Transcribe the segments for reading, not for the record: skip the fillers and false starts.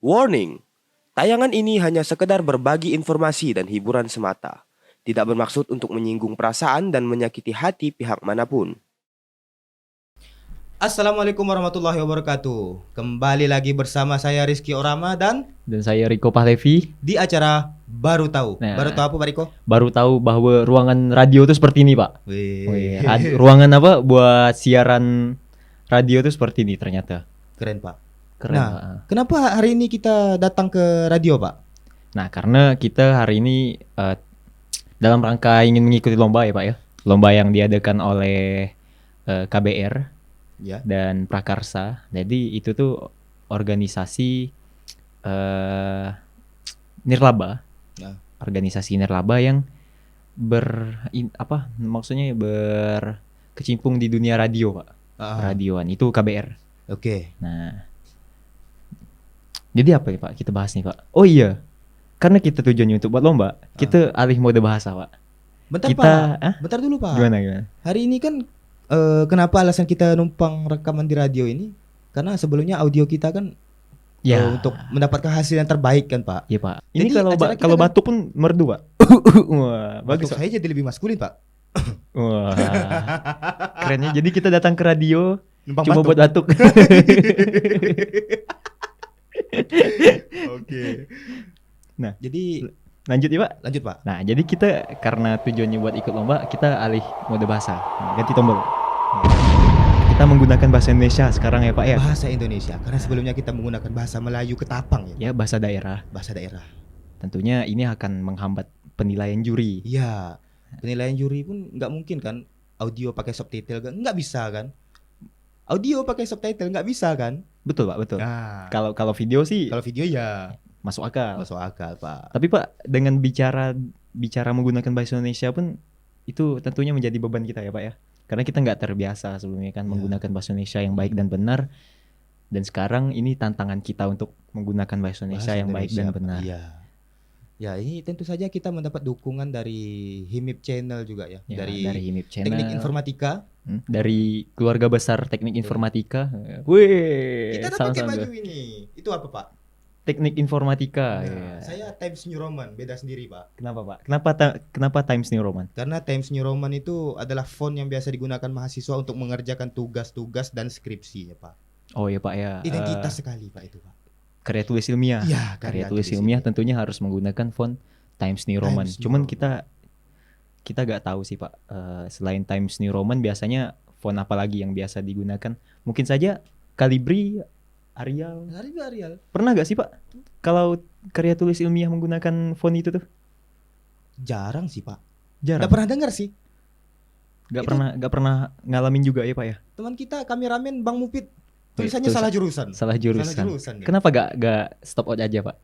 Warning, tayangan ini hanya sekedar berbagi informasi dan hiburan semata. Tidak bermaksud untuk menyinggung perasaan dan menyakiti hati pihak manapun. Assalamualaikum warahmatullahi wabarakatuh. Kembali lagi bersama saya Rizky Orama dan saya Riko Pahlevi. di acara Baru Tahu. Nah. Baru tahu apa Pak Riko? Baru tahu bahwa ruangan radio itu seperti ini, Pak. Wih. Ruangan apa buat siaran radio itu seperti ini ternyata. Keren Pak. Keren, Nah, Pak. kenapa hari ini kita datang ke radio Pak? Nah, karena kita hari ini dalam rangka ingin mengikuti lomba ya, Pak ya. Lomba yang diadakan oleh KBR Ya. dan Prakarsa. Jadi itu tuh organisasi nirlaba. Ya. Organisasi nirlaba yang berkecimpung di dunia radio, Pak. Radioan itu KBR. Oke. Nah, jadi apa ya Pak kita bahas nih Pak? Oh iya, karena kita tujuannya untuk buat lomba, kita alih mode bahasa Pak. Bentar Kita, Pak. Bentar dulu Pak. Gimana? Hari ini kan kenapa alasan kita numpang rekaman di radio ini? Karena sebelumnya audio kita kan Ya, untuk mendapatkan hasil yang terbaik kan Pak. Iya Pak. Ini Jadi acara kita kalau kan- batuk pun merdu Pak. Wah, bagus Batuk Pak. saya jadi lebih maskulin Pak. Wah, kerennya. Jadi kita datang ke radio Numpang cuma batuk. buat batuk. Oke. Nah. Jadi Lanjut ya Pak. lanjut Pak. Nah, jadi kita karena tujuannya buat ikut lomba, kita alih mode bahasa. Ganti tombol. Kita menggunakan bahasa Indonesia sekarang ya Pak ya. Bahasa Indonesia. Karena sebelumnya kita menggunakan bahasa Melayu Ketapang ya. Ya, bahasa daerah. Bahasa daerah. Tentunya ini akan menghambat penilaian juri. Iya. Penilaian juri pun nggak mungkin kan audio pakai subtitle kan? Nggak bisa kan? Audio pakai subtitle nggak bisa kan? Betul Pak, betul. Nah, Kalau video sih kalau video ya masuk akal. masuk akal Pak. Tapi Pak, dengan bicara menggunakan bahasa Indonesia pun itu tentunya menjadi beban kita ya Pak ya. Karena kita nggak terbiasa sebelumnya kan Ya. menggunakan bahasa Indonesia yang baik dan benar. Dan sekarang ini tantangan kita untuk menggunakan bahasa Indonesia yang baik dan Pak. benar. Iya. Ya, ini tentu saja kita mendapat dukungan dari Himip Channel juga ya. Ya, dari Himip Channel, Teknik Informatika. dari keluarga besar Teknik Informatika. Wih, Kita udah pakai baju ini. Itu apa Pak? Teknik Informatika. Nah, Ya. saya Times New Roman, beda sendiri Pak. Kenapa Pak? Kenapa Times New Roman? Karena Times New Roman itu adalah font yang biasa digunakan mahasiswa untuk mengerjakan tugas-tugas dan skripsi ya Pak. Oh ya Pak ya. Identitas sekali Pak itu Pak. Karya tulis ilmiah. Iya, Karya tulis ilmiah tentunya harus menggunakan font Times New Roman. Times New Cuman Roman. kita nggak tahu sih Pak. Selain Times New Roman biasanya font apa lagi yang biasa digunakan? Mungkin saja Calibri, Arial. Arial. Pernah nggak sih Pak? Kalau karya tulis ilmiah menggunakan font itu tuh? Jarang sih Pak. Jarang. Nggak pernah dengar sih. Nggak Itu- pernah ngalamin juga ya Pak ya? Teman kita kameramen Bang Mupit tulisannya Tulis- salah jurusan. Salah jurusan. dia. Kenapa nggak stop out aja Pak?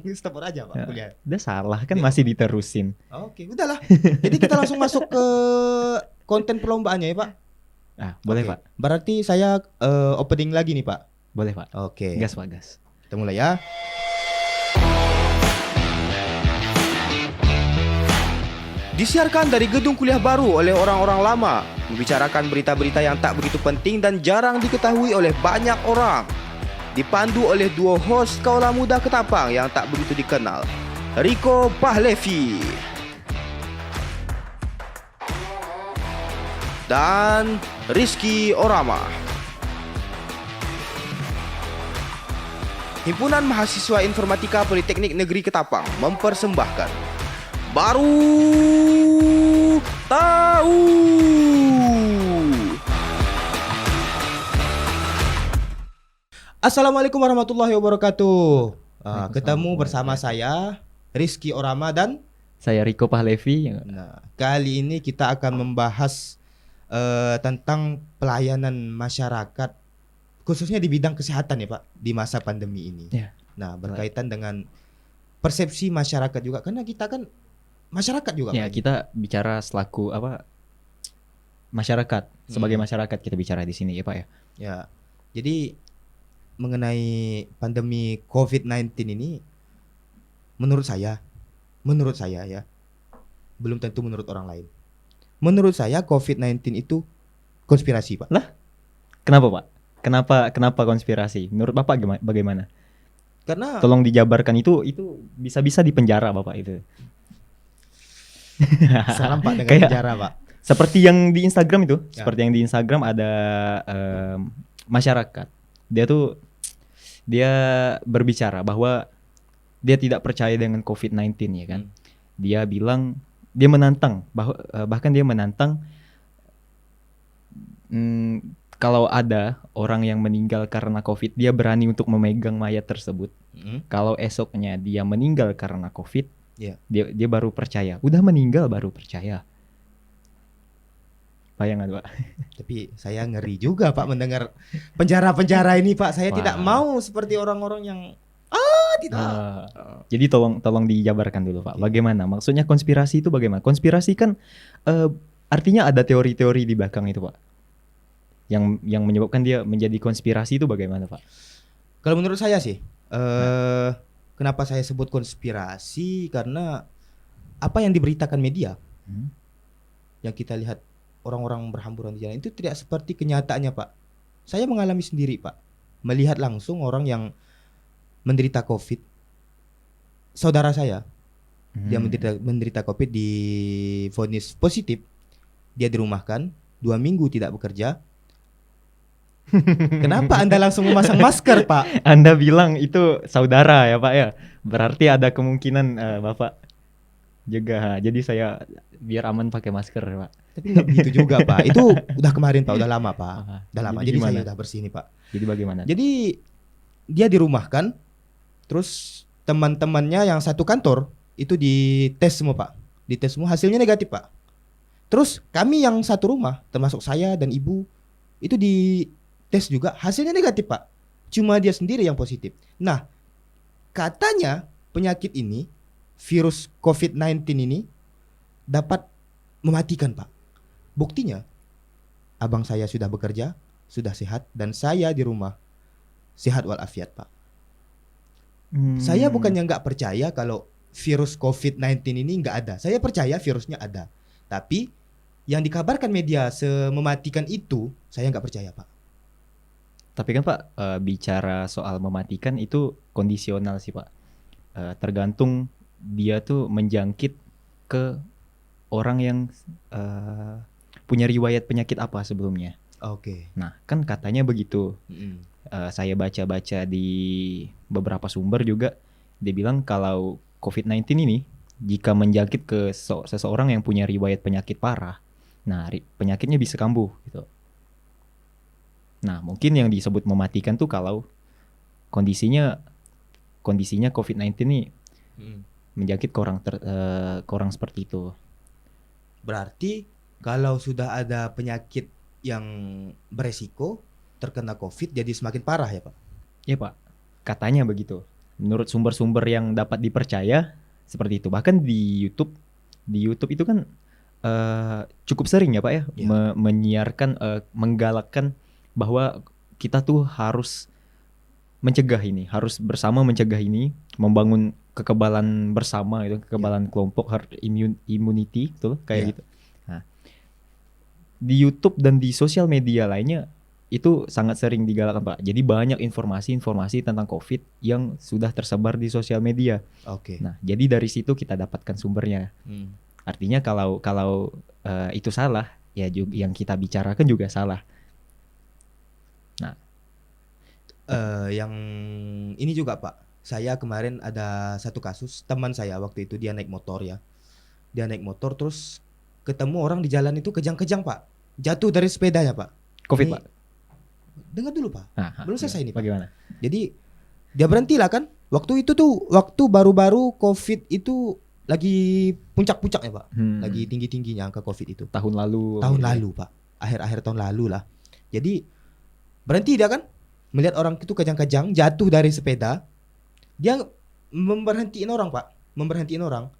Ya, Stop aja Pak Ya. kuliah. udah salah kan Dia- masih diterusin. Oke, udahlah. Jadi kita langsung masuk ke konten perlombaannya ya Pak. Ah, boleh Oke. Pak. Berarti saya opening lagi nih Pak. Boleh Pak. Oke. Gas Pak, gas. Kita mulai ya. Disiarkan dari gedung kuliah baru oleh orang-orang lama, membicarakan berita-berita yang tak begitu penting dan jarang diketahui oleh banyak orang. Dipandu oleh duo host kaula muda Ketapang yang tak begitu dikenal, Riko Pahlevi dan Rizky Orama. Himpunan Mahasiswa Informatika Politeknik Negeri Ketapang mempersembahkan Baru Tahu. Assalamualaikum warahmatullahi wabarakatuh. Waalaikumsalam Ketemu bersama saya Rizky Orama dan Saya Riko Pahlevi. kali ini kita akan membahas tentang pelayanan masyarakat khususnya di bidang kesehatan ya Pak di masa pandemi ini. Ya. Nah, berkaitan dengan persepsi masyarakat juga karena kita kan masyarakat juga Ya, Pak. kita bicara selaku apa? Masyarakat. Sebagai Hmm. masyarakat kita bicara di sini ya, Pak ya. Ya. Jadi mengenai pandemi COVID-19 ini menurut saya ya, belum tentu menurut orang lain. Menurut saya COVID-19 itu konspirasi, Pak. Kenapa, Pak? Kenapa konspirasi? Menurut Bapak bagaimana? Karena Tolong dijabarkan itu bisa-bisa di penjara Bapak itu. salam Pak dengan Kayak- penjara Pak. Seperti yang di Instagram itu, Ya. seperti yang di Instagram ada masyarakat. Dia berbicara bahwa dia tidak percaya dengan COVID-19 ya kan. Dia bilang dia menantang bahkan dia menantang kalau ada orang yang meninggal karena COVID, dia berani untuk memegang mayat tersebut. Kalau esoknya dia meninggal karena COVID, Iya. dia baru percaya. Udah meninggal baru percaya. Bayangan Pak. Tapi saya ngeri juga Pak mendengar penjara-penjara ini Pak. Saya Wah. tidak mau seperti orang-orang yang tidak. Jadi tolong dijabarkan dulu Pak. Oke. Bagaimana? Maksudnya konspirasi itu bagaimana? Konspirasi kan artinya ada teori-teori di belakang itu Pak. Yang menyebabkan dia menjadi konspirasi itu bagaimana Pak? Kalau menurut saya sih, kenapa saya sebut konspirasi? Karena apa yang diberitakan media, yang kita lihat orang-orang berhamburan di jalan itu tidak seperti kenyataannya Pak. Saya mengalami sendiri Pak, melihat langsung orang yang menderita COVID. Saudara saya, dia menderita COVID, divonis positif, dia dirumahkan 2 minggu tidak bekerja. Kenapa Anda langsung memasang masker Pak? Anda bilang itu saudara ya Pak ya. Berarti ada kemungkinan Bapak juga. Jadi saya biar aman pakai masker Pak. Tapi nggak begitu juga Pak. Itu udah kemarin Pak, udah lama Pak. Udah lama. Jadi gimana? saya udah bersih nih Pak. Jadi bagaimana? Jadi dia dirumahkan, terus teman-temannya yang satu kantor itu dites semua Pak. Dites semua, hasilnya negatif Pak. Terus kami yang satu rumah, termasuk saya dan ibu, itu dites juga, hasilnya negatif Pak. Cuma dia sendiri yang positif. Nah, katanya penyakit ini, virus COVID-19 ini dapat mematikan Pak. Buktinya, abang saya sudah bekerja, sudah sehat, dan saya di rumah sehat walafiat Pak. Saya bukannya nggak percaya kalau virus COVID-19 ini nggak ada. Saya percaya virusnya ada. Tapi yang dikabarkan media semematikan itu, saya nggak percaya Pak. Tapi kan Pak bicara soal mematikan itu kondisional sih Pak. Tergantung dia tuh menjangkit ke orang yang punya riwayat penyakit apa sebelumnya. Oke. Nah kan katanya begitu. Saya baca-baca di beberapa sumber juga, dia bilang kalau COVID-19 ini jika menjangkit ke seseorang yang punya riwayat penyakit parah, nah penyakitnya bisa kambuh gitu. Nah mungkin yang disebut mematikan tuh kalau kondisinya COVID-19 ini menjangkit ke orang seperti itu. Berarti kalau sudah ada penyakit yang beresiko terkena COVID jadi semakin parah ya Pak? Iya Pak, katanya begitu. Menurut sumber-sumber yang dapat dipercaya seperti itu. Bahkan di YouTube itu kan cukup sering ya Pak ya, Ya. menyiarkan, menggalakkan bahwa kita tuh harus mencegah ini, harus bersama mencegah ini, membangun kekebalan bersama itu, kekebalan kelompok, herd immunity, betul kayak Ya. gitu. Nah, di YouTube dan di sosial media lainnya itu sangat sering digalakkan Pak. Jadi banyak informasi-informasi tentang COVID yang sudah tersebar di sosial media. Oke. Nah, jadi dari situ kita dapatkan sumbernya. Artinya kalau itu salah, ya juga yang kita bicarakan juga salah. Yang ini juga Pak, saya kemarin ada satu kasus teman saya waktu itu dia naik motor ya. Dia naik motor terus ketemu orang di jalan itu kejang-kejang Pak. Jatuh dari sepedanya Pak. COVID Ini- Pak. Dengar dulu Pak. Belum selesai nih, Pak. Bagaimana? Jadi dia berhenti lah kan. Waktu itu tuh waktu baru-baru COVID itu lagi puncak-puncaknya Pak. Lagi tinggi-tingginya angka COVID itu. Tahun lalu. Tahun lalu Pak. Akhir-akhir tahun lalu lah. Jadi berhenti dia kan. Melihat orang itu kejang-kejang jatuh dari sepeda. Dia memberhentiin orang Pak. Memberhentiin orang.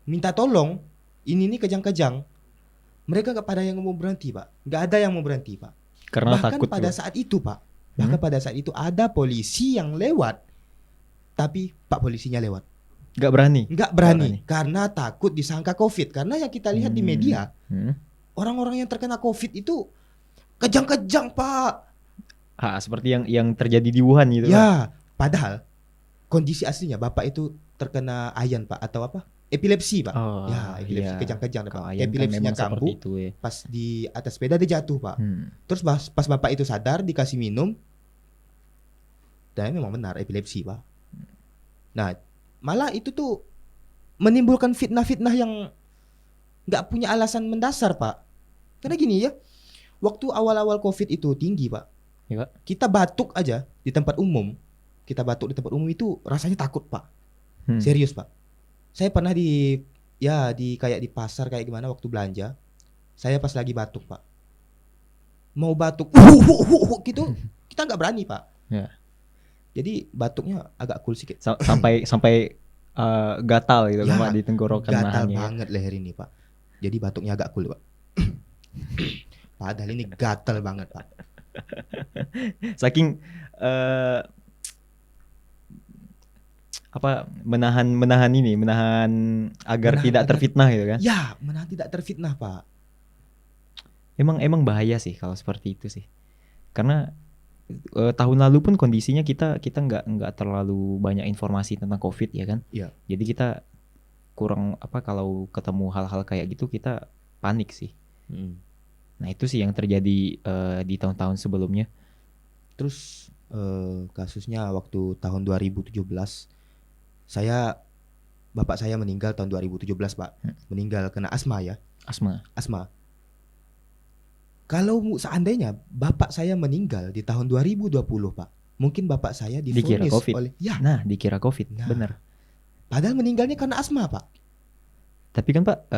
Minta tolong. Ini nih kejang-kejang. Mereka gak pada yang mau berhenti Pak. Gak ada yang mau berhenti Pak. Karena Bahkan takut pada juga. saat itu Pak. Bahkan pada saat itu ada polisi yang lewat. Tapi Pak polisinya lewat. Nggak berani. Nggak berani. Karena takut disangka COVID. Karena yang kita lihat di media. Orang-orang yang terkena COVID itu kejang-kejang Pak. Seperti yang terjadi di Wuhan gitu. Pak. Ya, padahal kondisi aslinya bapak itu terkena ayan Pak atau apa? Epilepsi Pak. Oh, Ya, epilepsi iya. kejang-kejang Kalau Pak. Ayan kan Epilepsinya memang seperti kambuh. itu ya. Pas di atas sepeda dia jatuh Pak. Terus pas bapak itu sadar dikasih minum, dan memang benar epilepsi Pak. Nah, malah itu tuh menimbulkan fitnah-fitnah yang nggak punya alasan mendasar Pak. Karena gini ya, waktu awal-awal COVID itu tinggi Pak. Iya, Pak. Kita batuk aja di tempat umum. Kita batuk di tempat umum itu rasanya takut Pak. Serius Pak. Saya pernah di kayak di pasar kayak gimana waktu belanja. Saya pas lagi batuk Pak. Mau batuk gitu, kita nggak berani Pak. Ya. Jadi batuknya agak cool sedikit. Sampai gatal gitu Ya, kan Pak di tenggorokan Gatal nahannya. banget leher ini Pak. Jadi batuknya agak cool Pak. Padahal ini gatal banget Pak. Saking menahan agar tidak terfitnah gitu kan. Ya, menahan tidak terfitnah Pak. Emang bahaya sih kalau seperti itu sih. Karena tahun lalu pun kondisinya kita nggak terlalu banyak informasi tentang COVID ya kan. Iya. Jadi kita kurang kalau ketemu hal-hal kayak gitu kita panik sih. Nah itu sih yang terjadi di tahun-tahun sebelumnya. Terus kasusnya waktu tahun 2017 bapak saya meninggal tahun 2017 Pak. Meninggal kena asma ya. Asma. Kalau seandainya bapak saya meninggal di tahun 2020 Pak, mungkin bapak saya Dikira divonis COVID. oleh Dikira COVID, Nah. benar. Padahal meninggalnya karena asma Pak. Tapi kan Pak,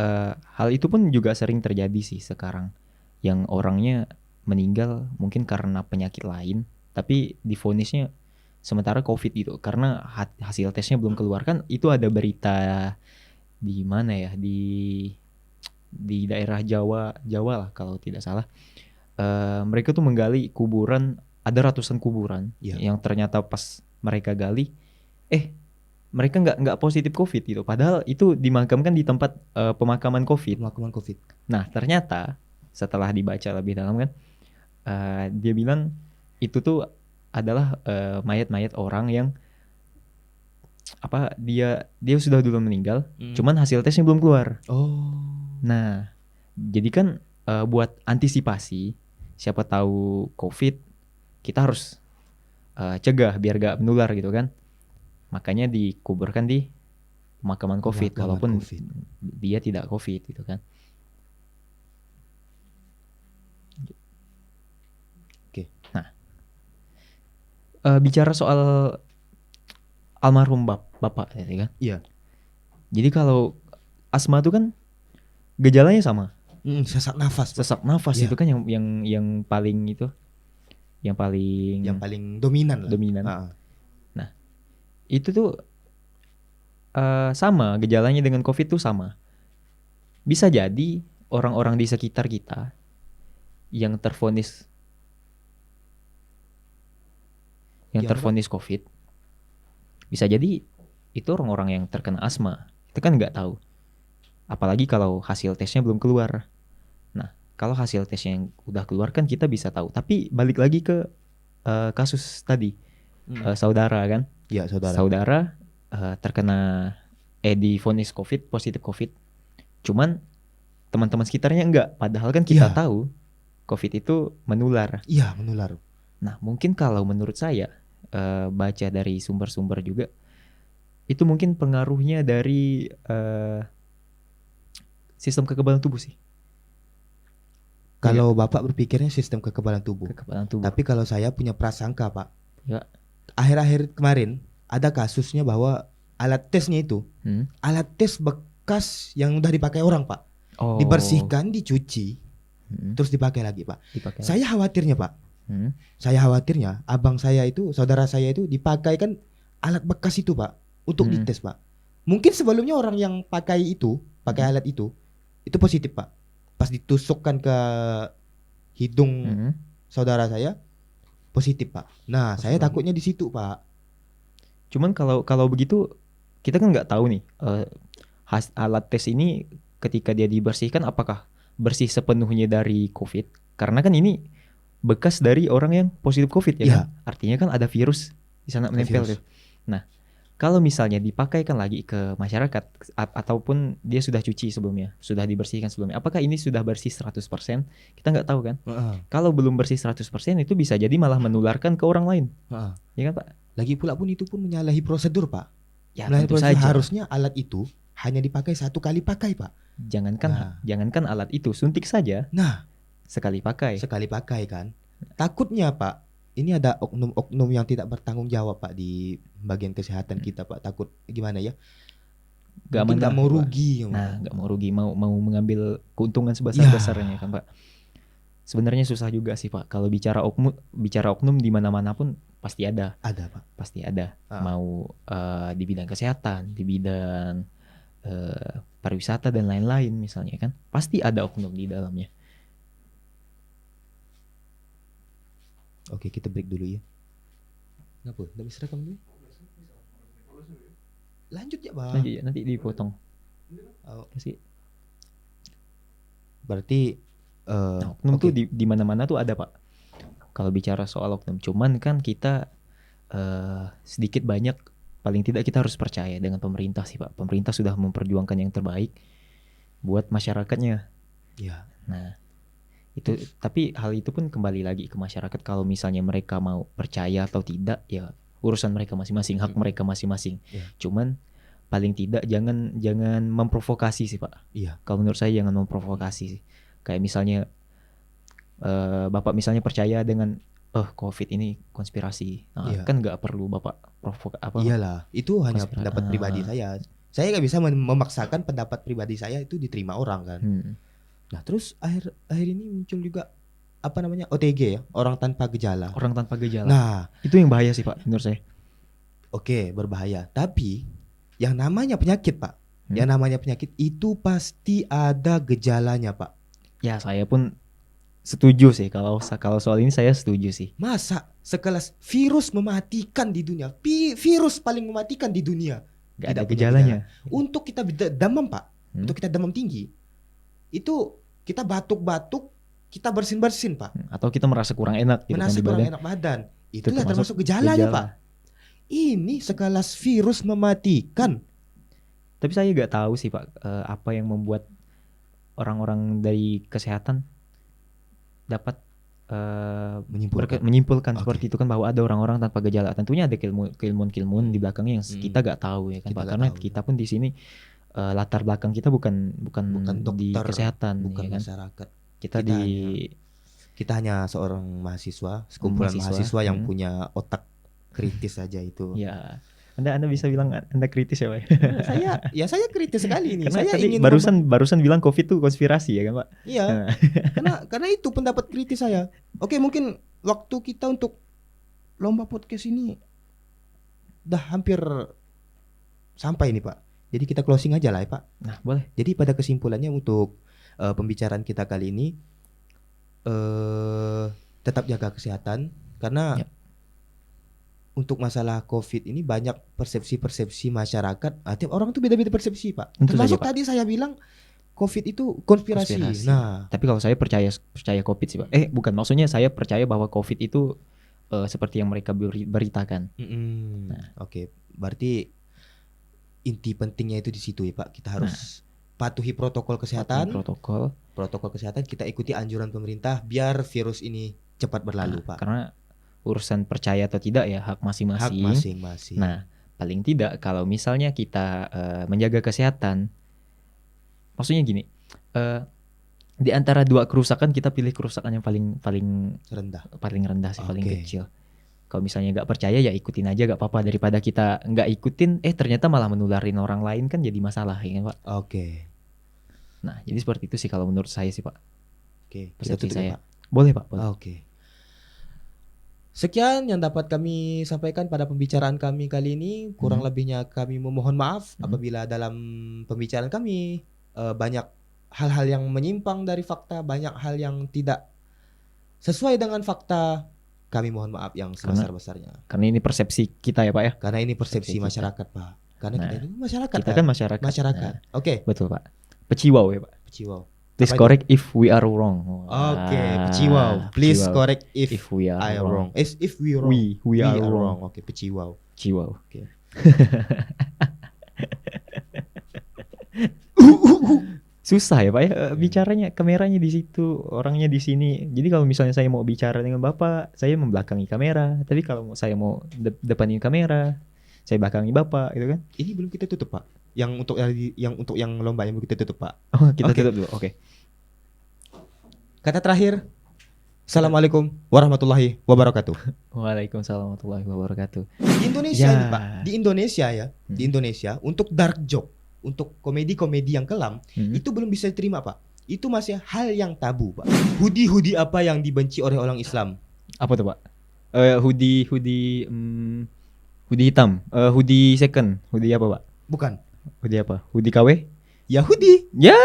hal itu pun juga sering terjadi sih sekarang. Yang orangnya meninggal mungkin karena penyakit lain, tapi divonisnya sementara COVID gitu. Karena hasil tesnya belum keluar kan. Itu ada berita di mana ya, di daerah Jawa lah kalau tidak salah. Mereka tuh menggali kuburan, ada ratusan kuburan yang ternyata pas mereka gali, mereka nggak positif COVID gitu. Padahal itu dimakamkan di tempat pemakaman COVID. Nah ternyata setelah dibaca lebih dalam kan, dia bilang itu tuh adalah mayat-mayat orang yang dia sudah dulu meninggal, cuman hasil tesnya belum keluar. Nah, jadi kan buat antisipasi, siapa tahu COVID, kita harus cegah biar gak menular gitu kan. Makanya dikuburkan di pemakaman COVID, walaupun dia tidak COVID gitu kan. Oke. Nah, bicara soal almarhum bapak ya kan. Iya. Jadi kalau asma itu kan gejalanya sama. Sesak nafas. Itu kan yang paling itu, yang paling dominan lah. Nah, itu tuh sama gejalanya dengan COVID tuh sama. Bisa jadi orang-orang di sekitar kita yang tervonis COVID, bisa jadi itu orang-orang yang terkena asma. Itu kan nggak tahu. Apalagi kalau hasil tesnya belum keluar. Nah, kalau hasil tesnya yang udah keluar kan kita bisa tahu. Tapi balik lagi ke kasus tadi, saudara kan? Iya, Saudara terkena divonis COVID, positif COVID. Cuman teman-teman sekitarnya enggak. Padahal kan kita tahu COVID itu menular. Iya, menular. Nah, mungkin kalau menurut saya baca dari sumber-sumber juga, itu mungkin pengaruhnya dari sistem kekebalan tubuh sih. Kalau Bapak berpikirnya sistem kekebalan tubuh. Kekebalan tubuh. Tapi kalau saya punya prasangka Pak. Ya. Akhir-akhir kemarin ada kasusnya bahwa alat tesnya itu, alat tes bekas yang udah dipakai orang Pak. Dibersihkan, dicuci, terus dipakai lagi Pak. Saya khawatirnya Pak. Saya khawatirnya abang saya itu, saudara saya itu dipakai kan alat bekas itu Pak untuk dites Pak. Mungkin sebelumnya orang yang pakai alat itu positif Pak. Pas ditusukkan ke hidung saudara saya positif Pak. Nah, saya takutnya di situ Pak. Cuman kalau begitu kita kan nggak tahu nih alat tes ini ketika dia dibersihkan apakah bersih sepenuhnya dari COVID? Karena kan ini bekas dari orang yang positif COVID ya kan? Artinya kan ada virus di sana menempel tuh. Nah, Kalau misalnya dipakaikan lagi ke masyarakat ataupun dia sudah cuci sebelumnya, sudah dibersihkan sebelumnya, apakah ini sudah bersih 100%? Kita nggak tahu kan. Heeh, Kalau belum bersih 100% itu bisa jadi malah menularkan ke orang lain. heeh. Ya kan Pak? Lagi pula pun itu pun menyalahi prosedur, Pak. Ya Menyalahi tentu prosedur. saja. Harusnya alat itu hanya dipakai 1 kali pakai, Pak. Jangankan alat itu, suntik saja Nah, sekali pakai. sekali pakai kan. Takutnya, Pak, ini ada oknum-oknum yang tidak bertanggung jawab, Pak, di bagian kesehatan kita, Pak. Takut gimana ya? Mungkin nggak mau Pak. rugi. Nah, nggak mau rugi, mau mengambil keuntungan sebesar-besarnya kan Pak. Sebenarnya susah juga sih Pak. Kalau bicara oknum di mana-mana pun pasti ada. Ada, Pak. Pasti ada. Ah. Mau di bidang kesehatan, di bidang pariwisata dan lain-lain misalnya kan. Pasti ada oknum di dalamnya. Oke, kita break dulu ya. Kenapa? Nggak bisa rekam dulu? Lanjut ya, Pak. Lanjut ya, nanti dipotong. Oh, Kasih. berarti Nah, oknum oke. tuh di mana-mana tuh ada Pak. Kalau bicara soal oknum, cuman kan kita sedikit banyak paling tidak kita harus percaya dengan pemerintah sih Pak. Pemerintah sudah memperjuangkan yang terbaik buat masyarakatnya. Ya, Nah, itu tapi hal itu pun kembali lagi ke masyarakat kalau misalnya mereka mau percaya atau tidak ya urusan mereka masing-masing, hak mereka masing-masing. Ya. Cuman paling tidak jangan memprovokasi sih Pak. iya. Kalau menurut saya jangan memprovokasi sih. Kayak misalnya Bapak misalnya percaya dengan COVID ini konspirasi. Nah, Iya. kan nggak perlu Bapak Iyalah, itu hanya Konspirasi. pendapat pribadi saya. Saya nggak bisa memaksakan pendapat pribadi saya itu diterima orang kan. Nah, terus akhir ini muncul juga apa namanya OTG ya, orang tanpa gejala. Orang tanpa gejala. Nah, Itu yang bahaya sih Pak menurut saya. oke, berbahaya. Tapi yang namanya penyakit, Pak, yang namanya penyakit itu pasti ada gejalanya, Pak. Ya saya pun setuju sih kalau soal ini saya setuju sih. Masa sekelas virus mematikan di dunia, virus paling mematikan di dunia, Gak ada tidak punya gejalanya. untuk kita demam, Pak, untuk kita demam tinggi, itu kita batuk-batuk, kita bersin-bersin, Pak, Atau kita merasa kurang enak gitu kan merasa di kurang badan. enak badan, Itu itulah termasuk gejalanya, Pak. Ini sekelas virus mematikan. Tapi saya gak tahu sih Pak apa yang membuat orang-orang dari kesehatan dapat menyimpulkan Oke. seperti itu kan bahwa ada orang-orang tanpa gejala. Tentunya ada keilmuan di belakangnya yang kita gak tahu ya kan Kita Pak. nggak Karena tahu. kita pun di sini latar belakang kita bukan di dokter, kesehatan bukan ya kan. masyarakat. Kita Kita hanya seorang mahasiswa, sekumpulan mahasiswa yang punya otak kritis saja itu. ya Anda bisa bilang Anda kritis ya Pak. Saya kritis sekali ini. Karena Saya tadi ingin barusan bilang COVID itu konspirasi ya kan Pak. iya. karena itu pendapat kritis saya. Oke, mungkin waktu kita untuk lomba podcast ini dah hampir sampai nih, Pak. Jadi kita closing aja lah ya, Pak. Nah, boleh. Jadi pada kesimpulannya untuk pembicaraan kita kali ini tetap jaga kesehatan karena Ya. untuk masalah COVID ini banyak persepsi-persepsi masyarakat. Tiap orang tuh beda-beda persepsi, Pak. Tentu Termasuk saja, Pak. tadi saya bilang COVID itu konspirasi. Nah, Tapi kalau saya percaya COVID sih Pak. Bukan, maksudnya saya percaya bahwa COVID itu seperti yang mereka beritakan. Oke, berarti inti pentingnya itu di situ ya, Pak. Kita harus patuhi protokol kesehatan. Protokol kesehatan, kita ikuti anjuran pemerintah biar virus ini cepat berlalu, Pak. Karena urusan percaya atau tidak ya hak masing-masing. Hak masing-masing. Nah, paling tidak kalau misalnya kita menjaga kesehatan, maksudnya gini, di antara dua kerusakan kita pilih kerusakan yang paling rendah sih, paling Oke. kecil. Kalau misalnya nggak percaya ya ikutin aja, nggak apa-apa, daripada kita nggak ikutin ternyata malah menularin orang lain kan jadi masalah ya kan, Pak. Oke. Nah, jadi seperti itu sih kalau menurut saya sih Pak. Oke, kita Persepsi tutup saya. ya, Pak. Boleh Pak, boleh. Oke. Sekian yang dapat kami sampaikan pada pembicaraan kami kali ini. Kurang lebihnya kami memohon maaf apabila dalam pembicaraan kami banyak hal-hal yang menyimpang dari fakta, banyak hal yang tidak sesuai dengan fakta. Kami mohon maaf yang sebesar-besarnya. Karena ini persepsi kita ya Pak ya. Karena ini persepsi Persepsi kita. masyarakat, Pak. Karena kita ini masyarakat. Kita kan masyarakat. Masyarakat. Nah, Oke. betul Pak. Peciwau ya Pak. Ciwau. Please Apa correct if we are wrong. Oke, peciwau. Please peciwau. correct if we are I am wrong. wrong. If we wrong. We are wrong. Oke, peciwau. Peciwau. Oke. Susah ya Pak ya bicaranya, kameranya di situ, orangnya di sini. Jadi kalau misalnya saya mau bicara dengan Bapak, saya membelakangi kamera. Tapi kalau saya mau depanin kamera, saya belakangi Bapak gitu kan. Ini belum kita tutup, Pak. Yang untuk yang lomba yang belum kita tutup, Pak. Oh, kita Oke. tutup dulu. Oke. Kata terakhir. Assalamualaikum warahmatullahi wabarakatuh. Waalaikumsalam warahmatullahi wabarakatuh. Di Indonesia Ya. nih, Pak. Di Indonesia ya. Di Indonesia untuk dark joke, untuk komedi-komedi yang kelam, itu belum bisa diterima, Pak. Itu masih hal yang tabu, Pak. Hoodie apa yang dibenci oleh orang Islam? Apa tuh Pak? Hoodie hitam. Hoodie second. Hoodie apa Pak? Bukan. Hoodie apa? Hoodie KW? Yahudi. Ya.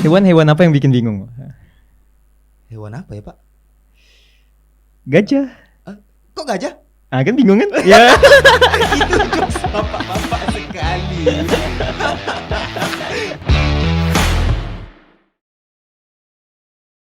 Hewan apa yang bikin bingung? Hewan apa ya, Pak? Gajah. Kok gajah? Ah kan bingung kan? Ya. Itu jokes bapak-bapak sekali.